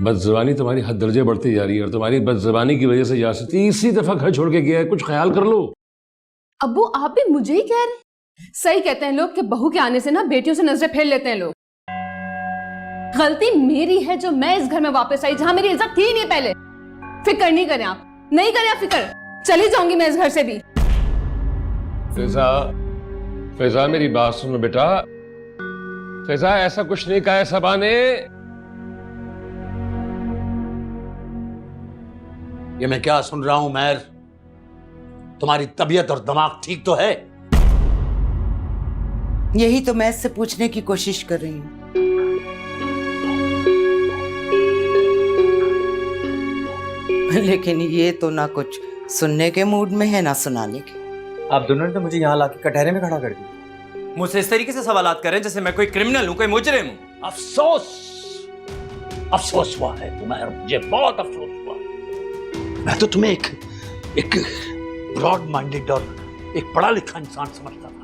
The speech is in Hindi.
बदज़बानी तुम्हारी हद दर्जे बढ़ती जा रही है और तुम्हारी बदज़बानी की वजह से यासिर तीसरी दफा घर छोड़ के गया है। कुछ ख्याल कर लो। अब्बू आप भी मुझे ही कह रहे। सही कहते हैं लोग कि बहू के आने से ना बेटियों से नजरें फेर लेते हैं लोग। गलती मेरी है जो मैं इस घर में वापस आई जहां मेरी इज्जत थी नहीं पहले। फिक्र नहीं करें आप, नहीं करें आप फिक्र। चली जाऊंगी मैं इस घर से भी। फिजा, फिजा मेरी बात सुनो बेटा। फिजा ऐसा कुछ नहीं कहा है सबा ने। ये मैं क्या सुन रहा हूं मैर? तुम्हारी तबीयत और दिमाग ठीक तो है? यही तो मैं इससे पूछने की कोशिश कर रही हूँ। लेकिन ये तो ना कुछ सुनने के मूड में है ना सुनाने के। आप दोनों ने तो मुझे यहाँ लाके कटहरे में खड़ा कर दिया। मुझसे इस तरीके से सवालात कर रहे हैं जैसे मैं कोई क्रिमिनल हूँ, कोई मुजरिम हूँ। अफसोस हुआ है तुम्हें, मुझे बहुत अफसोस हुआ। मैं तो तुम्हें एक ब्रॉड माइंडेड और एक पढ़ा लिखा इंसान समझता था,